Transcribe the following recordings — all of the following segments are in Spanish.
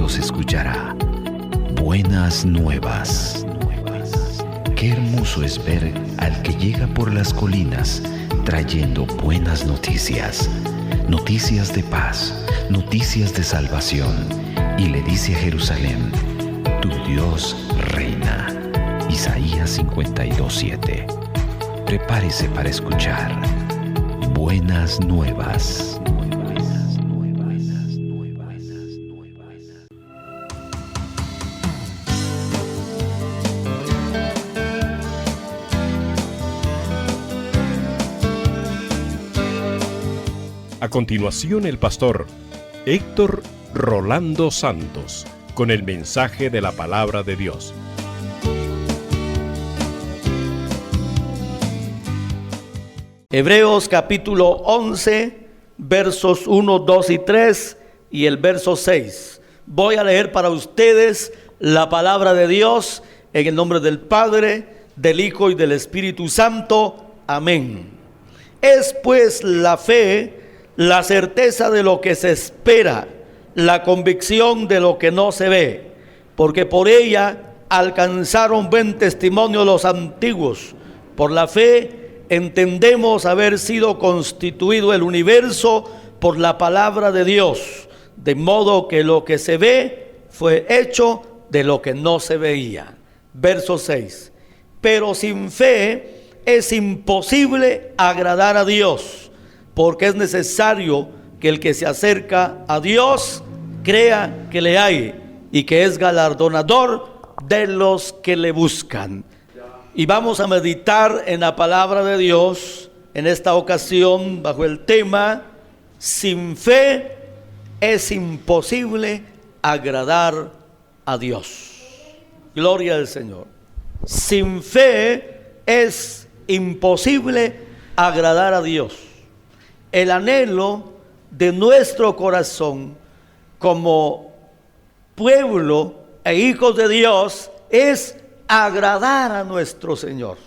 Dios escuchará. Buenas nuevas. Qué hermoso es ver al que llega por las colinas trayendo buenas noticias, noticias de paz, noticias de salvación, y le dice a Jerusalén: tu Dios reina. Isaías 52:7. Prepárese para escuchar buenas nuevas. A continuación, el pastor Héctor Rolando Santos con el mensaje de la palabra de Dios. Hebreos capítulo 11, versos 1, 2 y 3 y el verso 6. Voy a leer para ustedes la palabra de Dios en el nombre del Padre, del Hijo y del Espíritu Santo. Amén. Es pues la fe, la certeza de lo que se espera, la convicción de lo que no se ve, porque por ella alcanzaron buen testimonio los antiguos. Por la fe entendemos haber sido constituido el universo por la palabra de Dios, de modo que lo que se ve fue hecho de lo que no se veía. Verso 6. Pero sin fe es imposible agradar a Dios, porque es necesario que el que se acerca a Dios crea que le hay y que es galardonador de los que le buscan. Y vamos a meditar en la palabra de Dios en esta ocasión bajo el tema: sin fe es imposible agradar a Dios. Gloria al Señor. Sin fe es imposible agradar a Dios. El anhelo de nuestro corazón como pueblo e hijos de Dios es agradar a nuestro Señor.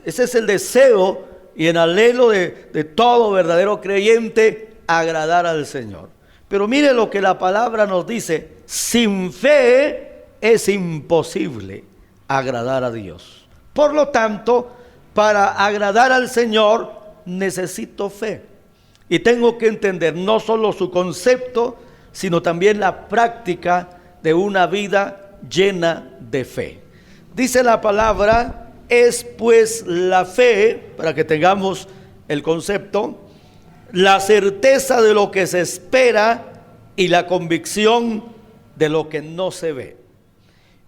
Ese es el deseo y el anhelo de todo verdadero creyente, agradar al Señor. Pero mire lo que la palabra nos dice: sin fe es imposible agradar a Dios. Por lo tanto, para agradar al Señor necesito fe. Y tengo que entender no solo su concepto, sino también la práctica de una vida llena de fe. Dice la palabra: es pues la fe, para que tengamos el concepto, la certeza de lo que se espera y la convicción de lo que no se ve.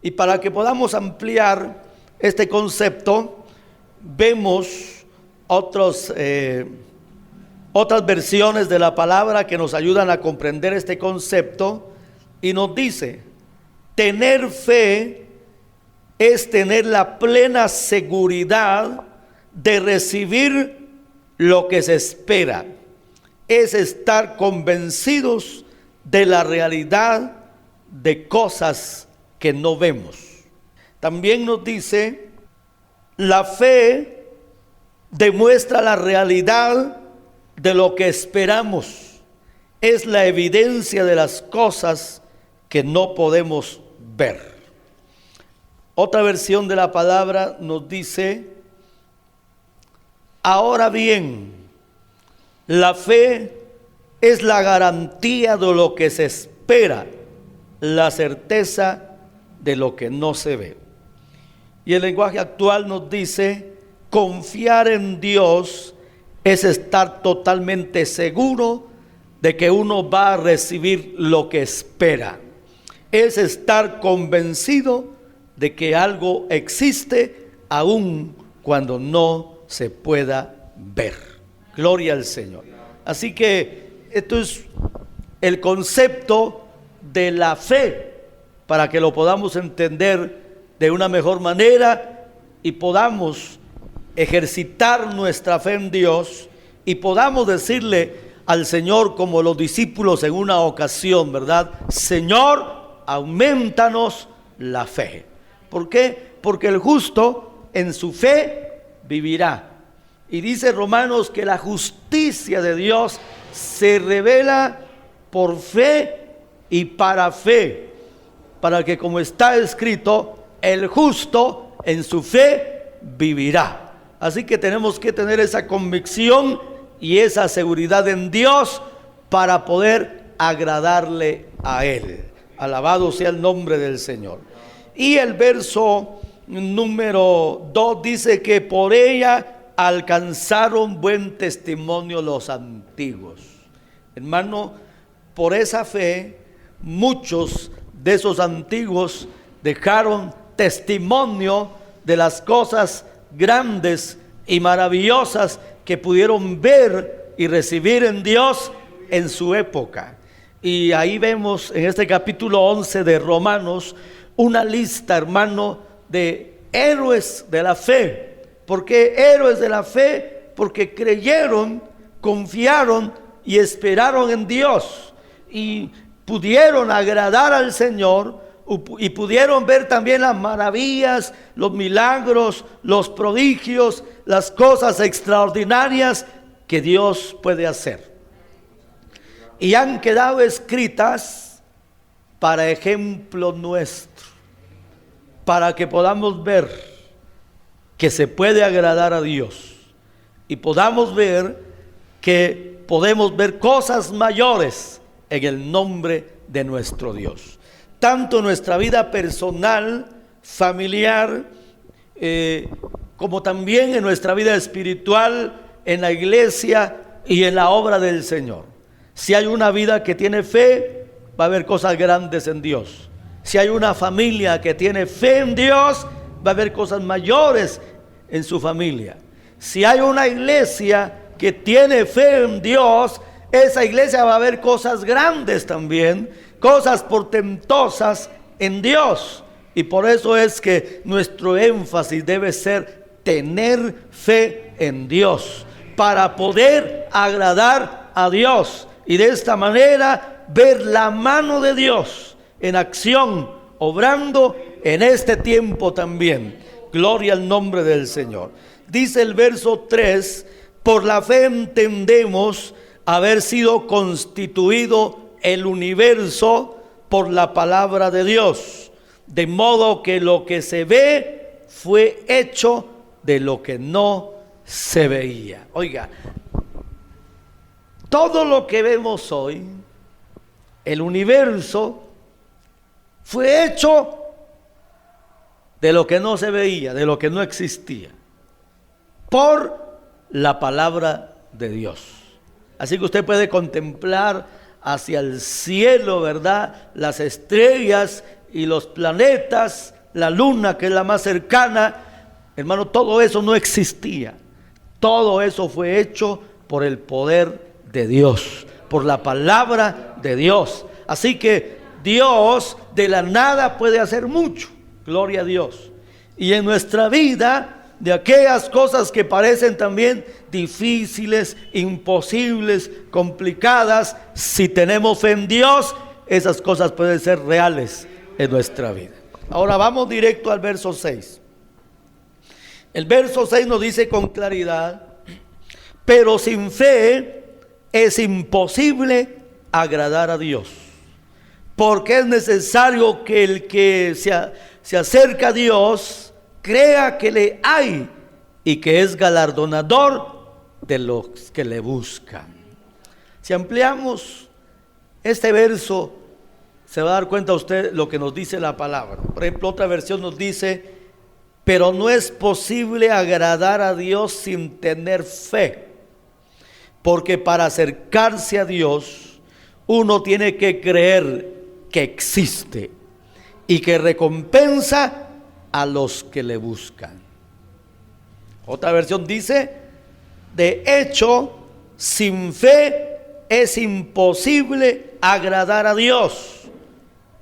Y para que podamos ampliar este concepto, vemos otras versiones de la palabra que nos ayudan a comprender este concepto, y nos dice: tener fe es tener la plena seguridad de recibir lo que se espera, es estar convencidos de la realidad de cosas que no vemos. También nos dice: la fe demuestra la realidad de lo que esperamos, es la evidencia de las cosas que no podemos ver. Otra versión de la palabra nos dice: ahora bien, la fe es la garantía de lo que se espera, la certeza de lo que no se ve. Y el lenguaje actual nos dice: confiar en Dios es estar totalmente seguro de que uno va a recibir lo que espera. Es estar convencido de que algo existe aun cuando no se pueda ver. Gloria al Señor. Así que esto es el concepto de la fe, para que lo podamos entender de una mejor manera y podamos ejercitar nuestra fe en Dios y podamos decirle al Señor, como los discípulos en una ocasión, ¿verdad? Señor, aumentanos la fe. ¿Por qué? Porque el justo en su fe vivirá. Y dice Romanos que la justicia de Dios se revela por fe y para fe, para que, como está escrito, el justo en su fe vivirá. Así que tenemos que tener esa convicción y esa seguridad en Dios para poder agradarle a Él. Alabado sea el nombre del Señor. Y el verso número 2 dice que por ella alcanzaron buen testimonio los antiguos. Hermano, por esa fe, muchos de esos antiguos dejaron testimonio de las cosas grandes y maravillosas que pudieron ver y recibir en Dios en su época. Y ahí vemos en este capítulo 11 de Romanos una lista, hermano, de héroes de la fe. ¿Por qué héroes de la fe? Porque creyeron, confiaron y esperaron en Dios y pudieron agradar al Señor y pudieron ver también las maravillas, los milagros, los prodigios, las cosas extraordinarias que Dios puede hacer. Y han quedado escritas para ejemplo nuestro, para que podamos ver que se puede agradar a Dios y podamos ver que podemos ver cosas mayores en el nombre de nuestro Dios. Tanto en nuestra vida personal, familiar, como también en nuestra vida espiritual, en la iglesia y en la obra del Señor. Si hay una vida que tiene fe, va a haber cosas grandes en Dios. Si hay una familia que tiene fe en Dios, va a haber cosas mayores en su familia. Si hay una iglesia que tiene fe en Dios, esa iglesia va a ver cosas grandes también, cosas portentosas en Dios. Y por eso es que nuestro énfasis debe ser tener fe en Dios, para poder agradar a Dios y de esta manera ver la mano de Dios en acción, obrando en este tiempo también. Gloria al nombre del Señor. Dice el verso 3: por la fe entendemos haber sido constituido el universo por la palabra de Dios, de modo que lo que se ve fue hecho de lo que no se veía. Oiga, todo lo que vemos hoy, el universo, fue hecho de lo que no se veía, de lo que no existía, por la palabra de Dios. Así que usted puede contemplar hacia el cielo, ¿verdad?, las estrellas y los planetas, la luna, que es la más cercana. Hermano, todo eso no existía. Todo eso fue hecho por el poder de Dios, por la palabra de Dios. Así que Dios de la nada puede hacer mucho. Gloria a Dios. Y en nuestra vida, de aquellas cosas que parecen también difíciles, imposibles, complicadas, si tenemos fe en Dios, esas cosas pueden ser reales en nuestra vida. Ahora vamos directo al verso 6. El verso 6 nos dice con claridad: pero sin fe es imposible agradar a Dios, porque es necesario que el que se acerca a Dios crea que le hay y que es galardonador de los que le buscan. Si ampliamos este verso, se va a dar cuenta usted lo que nos dice la palabra. Por ejemplo, otra versión nos dice: pero no es posible agradar a Dios sin tener fe, porque para acercarse a Dios uno tiene que creer que existe y que recompensa a los que le buscan. Otra versión dice: de hecho, sin fe es imposible agradar a Dios.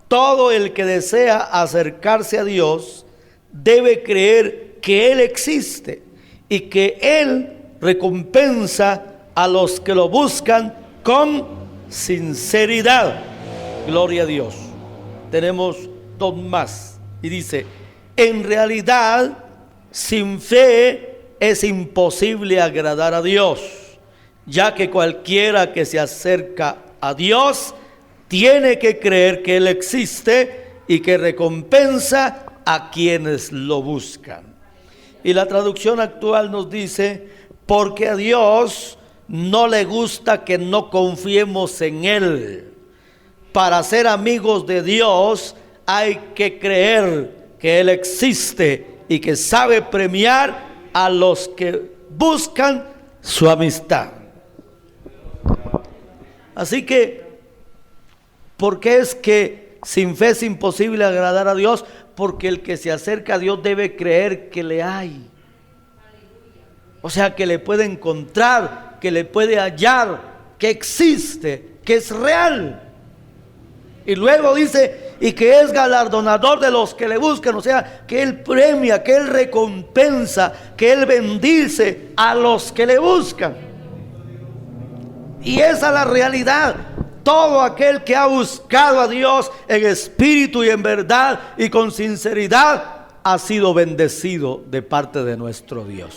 Todo el que desea acercarse a Dios debe creer que Él existe y que Él recompensa a los que lo buscan con sinceridad. Gloria a Dios. Tenemos dos más y dice: en realidad, sin fe es imposible agradar a Dios, ya que cualquiera que se acerca a Dios tiene que creer que Él existe y que recompensa a quienes lo buscan. Y la traducción actual nos dice: porque a Dios no le gusta que no confiemos en Él. Para ser amigos de Dios hay que creer que Él existe y que sabe premiar a los que buscan su amistad. Así que, ¿por qué es que sin fe es imposible agradar a Dios? Porque el que se acerca a Dios debe creer que le hay. O sea, que le puede encontrar, que le puede hallar, que existe, que es real. Y luego dice, y que es galardonador de los que le buscan. O sea, que Él premia, que Él recompensa, que Él bendice a los que le buscan. Y esa es la realidad. Todo aquel que ha buscado a Dios en espíritu y en verdad y con sinceridad ha sido bendecido de parte de nuestro Dios.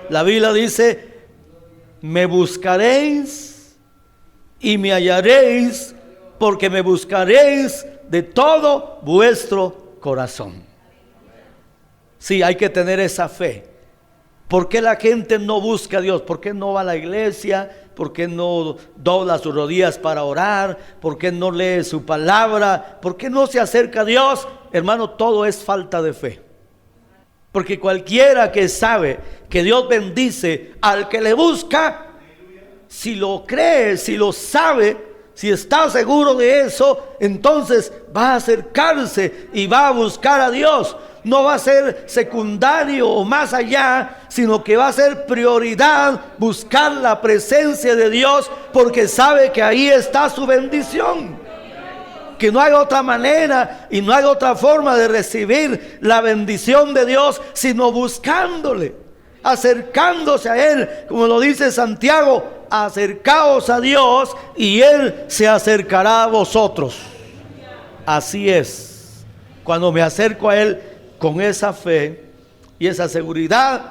La Biblia dice: me buscaréis y me hallaréis, porque me buscaréis de todo vuestro corazón. Sí, hay que tener esa fe. ¿Por qué la gente no busca a Dios? ¿Por qué no va a la iglesia? ¿Por qué no dobla sus rodillas para orar? ¿Por qué no lee su palabra? ¿Por qué no se acerca a Dios? Hermano, todo es falta de fe. Porque cualquiera que sabe que Dios bendice al que le busca, si lo cree, si lo sabe, si está seguro de eso, entonces va a acercarse y va a buscar a Dios. No va a ser secundario o más allá, sino que va a ser prioridad buscar la presencia de Dios, porque sabe que ahí está su bendición. Que no hay otra manera y no hay otra forma de recibir la bendición de Dios sino buscándole, acercándose a Él. Como lo dice Santiago: acercaos a Dios y Él se acercará a vosotros. Así es. Cuando me acerco a Él con esa fe y esa seguridad,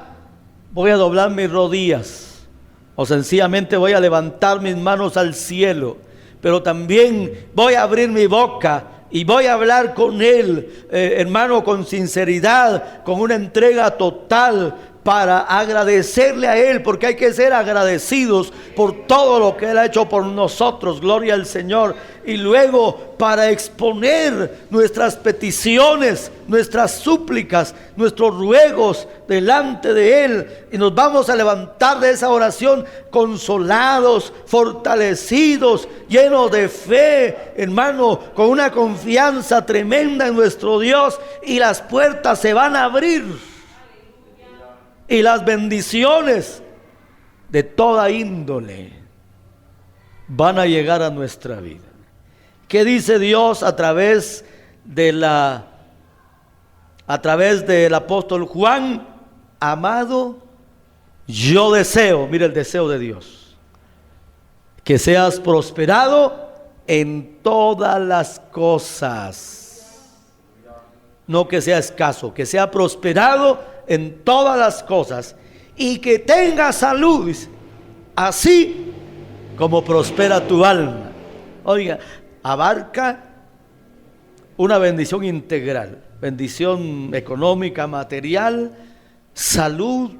voy a doblar mis rodillas, o sencillamente voy a levantar mis manos al cielo, pero también voy a abrir mi boca y voy a hablar con Él, hermano, con sinceridad, con una entrega total, para agradecerle a Él, porque hay que ser agradecidos por todo lo que Él ha hecho por nosotros. Gloria al Señor. Y luego para exponer nuestras peticiones, nuestras súplicas, nuestros ruegos delante de Él. Y nos vamos a levantar de esa oración consolados, fortalecidos, llenos de fe, hermano, con una confianza tremenda en nuestro Dios. Y las puertas se van a abrir. Y las bendiciones de toda índole van a llegar a nuestra vida. ¿Qué dice Dios a través del apóstol Juan? Amado, yo deseo, mira el deseo de Dios, que seas prosperado en todas las cosas. No que sea escaso, que sea prosperado en todas las cosas, y que tenga salud, así como prospera tu alma. Oiga, abarca una bendición integral: bendición económica, material, salud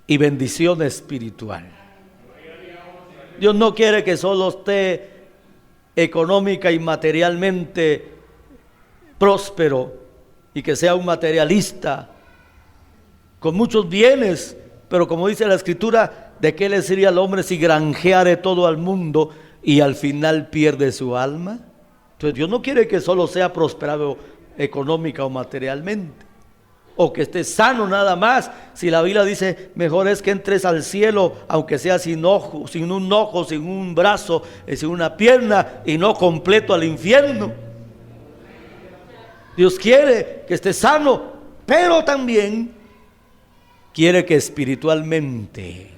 y bendición espiritual. Dios no quiere que solo esté económica y materialmente próspero y que sea un materialista con muchos bienes, pero como dice la Escritura, ¿de qué le sería al hombre si granjeare todo al mundo y al final pierde su alma? Entonces Dios no quiere que solo sea prosperado económica o materialmente, o que esté sano nada más. Si la Biblia dice: mejor es que entres al cielo aunque sea sin ojo, sin un ojo, sin un brazo, sin una pierna, y no completo al infierno. Dios quiere que esté sano, pero también quiere que espiritualmente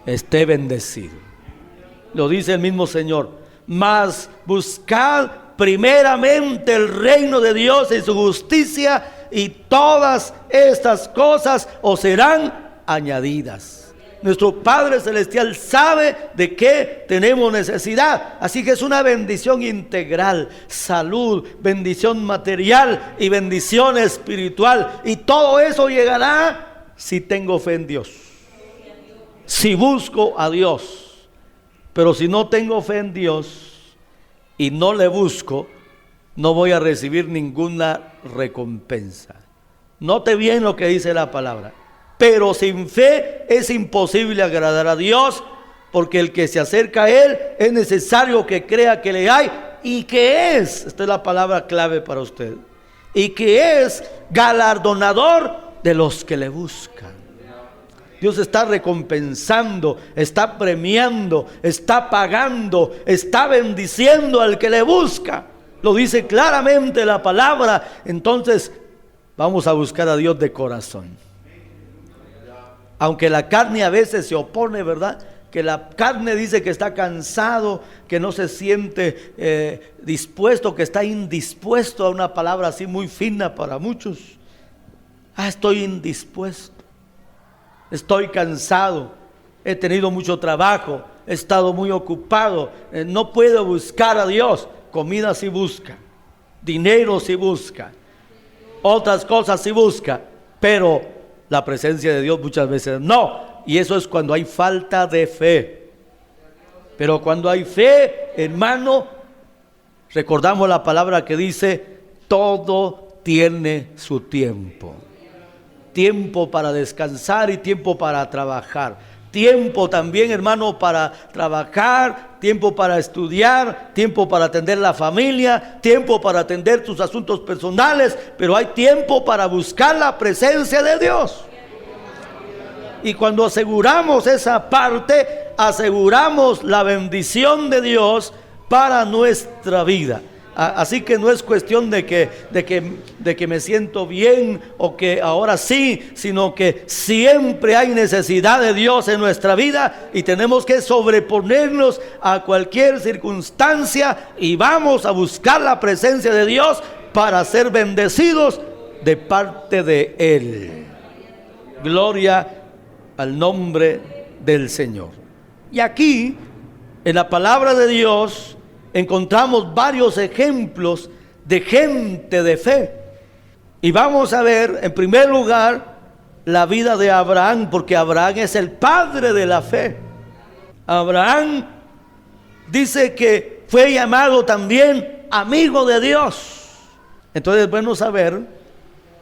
esté bendecido. Lo dice el mismo Señor: mas buscad primeramente el reino de Dios y su justicia, y todas estas cosas os serán añadidas. Nuestro Padre Celestial sabe de qué tenemos necesidad. Así que es una bendición integral, salud, bendición material y bendición espiritual. Y todo eso llegará si tengo fe en Dios, si busco a Dios. Pero si no tengo fe en Dios y no le busco, no voy a recibir ninguna recompensa. Note bien lo que dice la palabra. Pero sin fe es imposible agradar a Dios, porque el que se acerca a Él es necesario que crea que le hay y que es, esta es la palabra clave para usted, y que es galardonador de los que le buscan. Dios está recompensando, está premiando, está pagando, está bendiciendo al que le busca. Lo dice claramente la palabra. Entonces vamos a buscar a Dios de corazón. Aunque la carne a veces se opone, ¿verdad? Que la carne dice que está cansado, que no se siente dispuesto, que está indispuesto, a una palabra así muy fina para muchos. Estoy indispuesto, estoy cansado, he tenido mucho trabajo, he estado muy ocupado, no puedo buscar a Dios. Comida sí busca, dinero sí busca, otras cosas sí busca, pero la presencia de Dios muchas veces no. Y eso es cuando hay falta de fe. Pero cuando hay fe, hermano, recordamos la palabra que dice: todo tiene su tiempo. Tiempo para descansar y tiempo para trabajar. Tiempo también, hermano, para trabajar, tiempo para estudiar, tiempo para atender la familia, tiempo para atender tus asuntos personales, pero hay tiempo para buscar la presencia de Dios. Y cuando aseguramos esa parte, aseguramos la bendición de Dios para nuestra vida. Así que no es cuestión de que me siento bien o que ahora sí, sino que siempre hay necesidad de Dios en nuestra vida y tenemos que sobreponernos a cualquier circunstancia y vamos a buscar la presencia de Dios para ser bendecidos de parte de Él. Gloria al nombre del Señor. Y aquí, en la palabra de Dios, encontramos varios ejemplos de gente de fe. Y vamos a ver, en primer lugar, la vida de Abraham, porque Abraham es el padre de la fe. Abraham dice que fue llamado también amigo de Dios. Entonces es bueno saber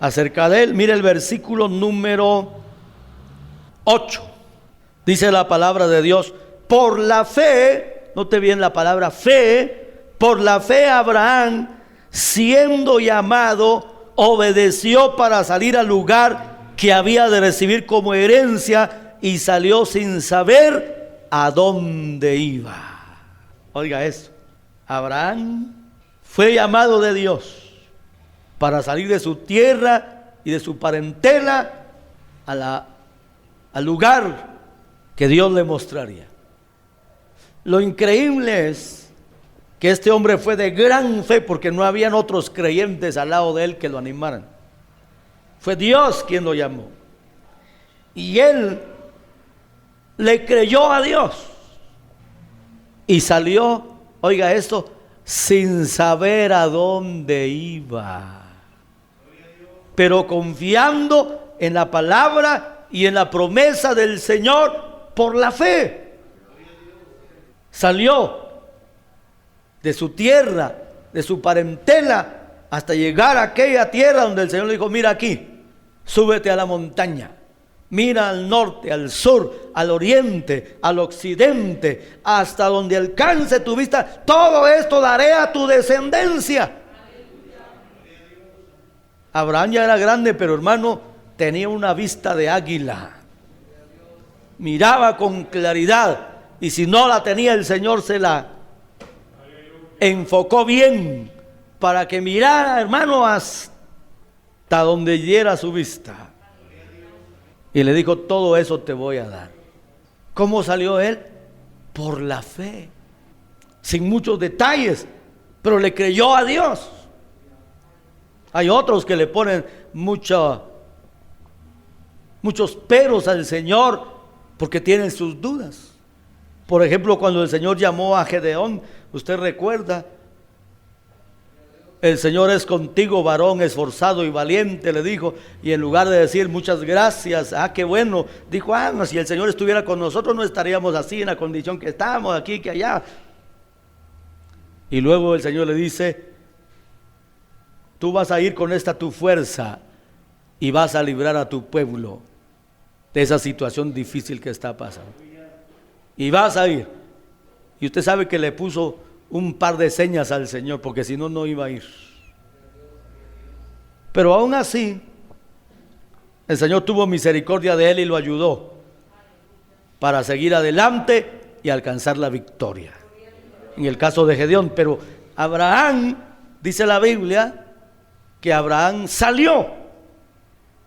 acerca de él. Mire el versículo número 8. Dice la palabra de Dios: por la fe, note bien la palabra fe, por la fe Abraham, siendo llamado, obedeció para salir al lugar que había de recibir como herencia y salió sin saber a dónde iba. Oiga eso, Abraham fue llamado de Dios para salir de su tierra y de su parentela al lugar que Dios le mostraría. Lo increíble es que este hombre fue de gran fe, porque no habían otros creyentes al lado de él que lo animaran. Fue Dios quien lo llamó. Y él le creyó a Dios. Y salió, oiga esto, sin saber a dónde iba. Pero confiando en la palabra y en la promesa del Señor por la fe. Salió de su tierra, de su parentela, hasta llegar a aquella tierra donde el Señor le dijo: mira aquí, súbete a la montaña, mira al norte, al sur, al oriente, al occidente, hasta donde alcance tu vista, todo esto daré a tu descendencia. Abraham ya era grande, pero hermano, tenía una vista de águila, miraba con claridad. Y si no la tenía, el Señor se la enfocó bien para que mirara, hermano, hasta donde diera su vista. Y le dijo: todo eso te voy a dar. ¿Cómo salió él? Por la fe, sin muchos detalles, pero le creyó a Dios. Hay otros que le ponen muchos peros al Señor, porque tienen sus dudas. Por ejemplo, cuando el Señor llamó a Gedeón, usted recuerda, el Señor es contigo, varón esforzado y valiente, le dijo, y en lugar de decir muchas gracias, qué bueno, dijo, no, si el Señor estuviera con nosotros no estaríamos así en la condición que estamos, aquí que allá. Y luego el Señor le dice, tú vas a ir con esta tu fuerza y vas a librar a tu pueblo de esa situación difícil que está pasando. Y vas a ir. Y usted sabe que le puso un par de señas al Señor, porque si no, no iba a ir. Pero aún así, el Señor tuvo misericordia de él y lo ayudó para seguir adelante y alcanzar la victoria. En el caso de Gedeón, pero Abraham, dice la Biblia, que Abraham salió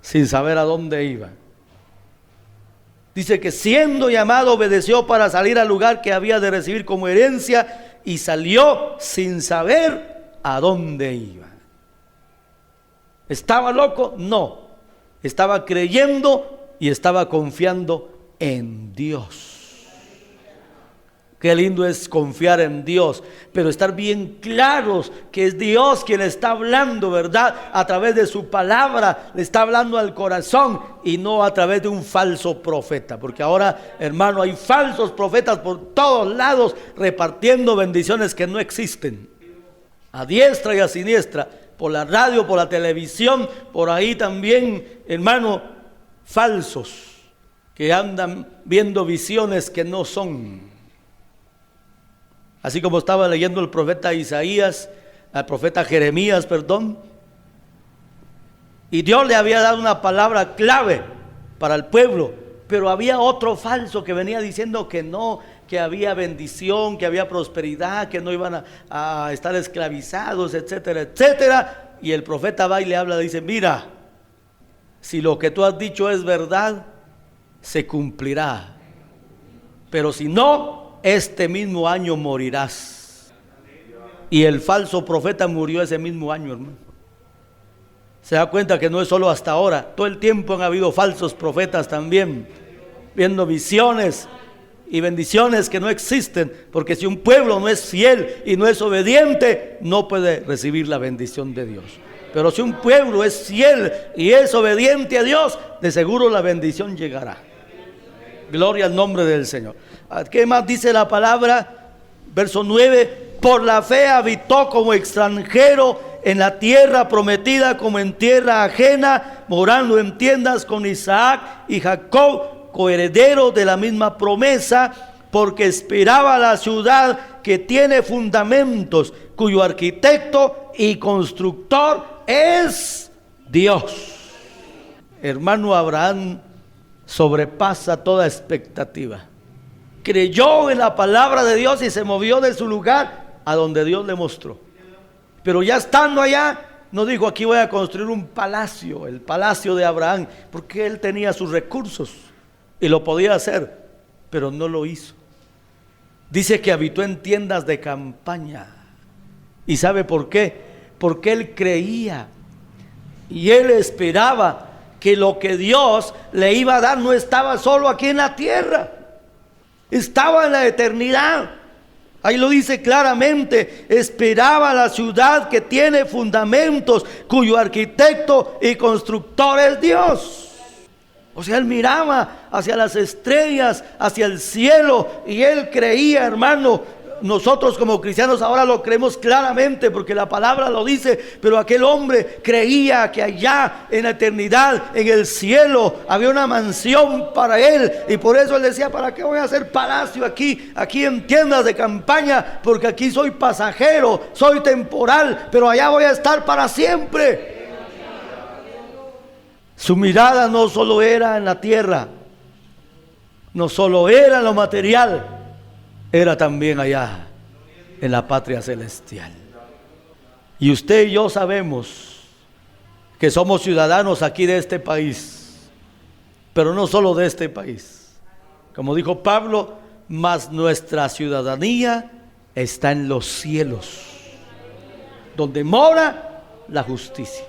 sin saber a dónde iba. Dice que siendo llamado obedeció para salir al lugar que había de recibir como herencia, y salió sin saber a dónde iba. ¿Estaba loco? No. Estaba creyendo y estaba confiando en Dios. Qué lindo es confiar en Dios, pero estar bien claros que es Dios quien está hablando, ¿verdad? A través de su palabra le está hablando al corazón y no a través de un falso profeta. Porque ahora, hermano, hay falsos profetas por todos lados repartiendo bendiciones que no existen. A diestra y a siniestra, por la radio, por la televisión, por ahí también, hermano, falsos que andan viendo visiones que no son. Así como estaba leyendo el profeta Isaías, al profeta Jeremías, y Dios le había dado una palabra clave para el pueblo, pero había otro falso que venía diciendo que no, que había bendición, que había prosperidad, que no iban a estar esclavizados, etcétera, etcétera. Y el profeta va y le habla, dice, mira, si lo que tú has dicho es verdad, se cumplirá, pero si no, este mismo año morirás. Y el falso profeta murió ese mismo año, hermano. Se da cuenta que no es solo hasta ahora, todo el tiempo han habido falsos profetas también, viendo visiones y bendiciones que no existen, porque si un pueblo no es fiel y no es obediente, no puede recibir la bendición de Dios. Pero si un pueblo es fiel y es obediente a Dios, de seguro la bendición llegará. Gloria al nombre del Señor. ¿Qué más dice la palabra? Verso 9, por la fe habitó como extranjero en la tierra prometida, como en tierra ajena, morando en tiendas con Isaac y Jacob, coherederos de la misma promesa, porque esperaba la ciudad que tiene fundamentos, cuyo arquitecto y constructor es Dios. Hermano, Abraham sobrepasa toda expectativa. Creyó en la palabra de Dios y se movió de su lugar a donde Dios le mostró. Pero ya estando allá, no dijo, aquí voy a construir un palacio, el palacio de Abraham, porque él tenía sus recursos y lo podía hacer, pero no lo hizo. Dice que habitó en tiendas de campaña. ¿Y sabe por qué? Porque él creía y él esperaba que lo que Dios le iba a dar no estaba solo aquí en la tierra, estaba en la eternidad. Ahí lo dice claramente, esperaba la ciudad que tiene fundamentos, cuyo arquitecto y constructor es Dios. O sea, él miraba hacia las estrellas, hacia el cielo, y él creía, hermano. Nosotros como cristianos ahora lo creemos claramente porque la palabra lo dice, pero aquel hombre creía que allá en la eternidad, en el cielo, había una mansión para él, y por eso él decía, ¿para qué voy a hacer palacio aquí en tiendas de campaña? Porque aquí soy pasajero, soy temporal, pero allá voy a estar para siempre. Su mirada no solo era en la tierra, no solo era en lo material, era también allá en la patria celestial. Y usted y yo sabemos que somos ciudadanos aquí de este país, pero no solo de este país. Como dijo Pablo, mas nuestra ciudadanía está en los cielos, donde mora la justicia.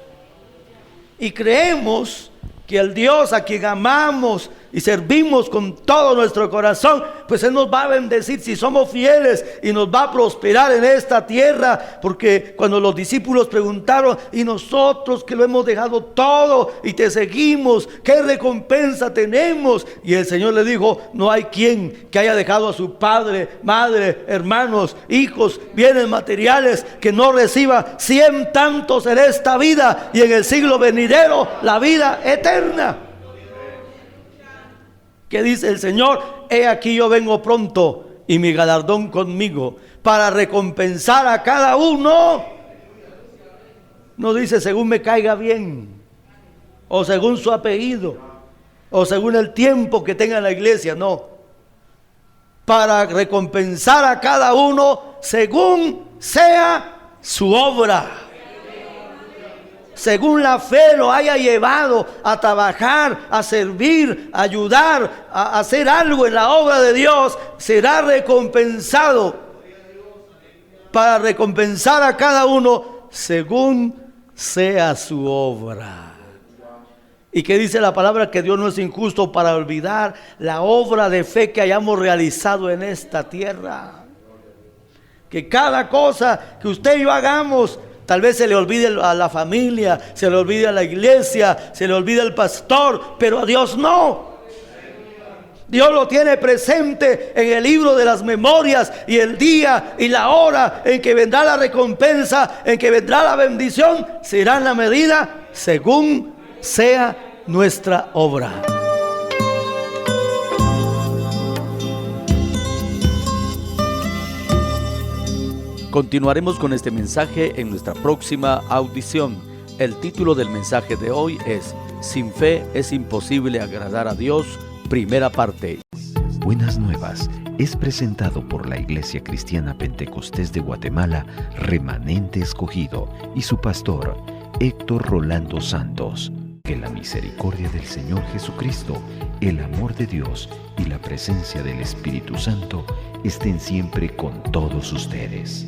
Y creemos que el Dios a quien amamos y servimos con todo nuestro corazón, pues Él nos va a bendecir si somos fieles y nos va a prosperar en esta tierra. Porque cuando los discípulos preguntaron, y nosotros que lo hemos dejado todo y te seguimos, ¿qué recompensa tenemos? Y el Señor le dijo, no hay quien que haya dejado a su padre, madre, hermanos, hijos, bienes materiales, que no reciba 100 tantos en esta vida y en el siglo venidero la vida eterna. ¿Qué dice el Señor? He aquí yo vengo pronto y mi galardón conmigo para recompensar a cada uno. No dice según me caiga bien, o según su apellido, o según el tiempo que tenga en la iglesia. No, para recompensar a cada uno según sea su obra, según la fe lo haya llevado a trabajar, a servir, a ayudar, a hacer algo en la obra de Dios, será recompensado. Para recompensar a cada uno según sea su obra. ¿Y qué dice la palabra? Que Dios no es injusto para olvidar la obra de fe que hayamos realizado en esta tierra. Que cada cosa que usted y yo hagamos, tal vez se le olvide a la familia, se le olvide a la iglesia, se le olvide al pastor, pero a Dios no. Dios lo tiene presente en el libro de las memorias, y el día y la hora en que vendrá la recompensa, en que vendrá la bendición, será en la medida según sea nuestra obra. Continuaremos con este mensaje en nuestra próxima audición. El título del mensaje de hoy es: Sin fe es imposible agradar a Dios, primera parte. Buenas Nuevas es presentado por la Iglesia Cristiana Pentecostés de Guatemala, Remanente Escogido, y su pastor, Héctor Rolando Santos. Que la misericordia del Señor Jesucristo, el amor de Dios y la presencia del Espíritu Santo estén siempre con todos ustedes.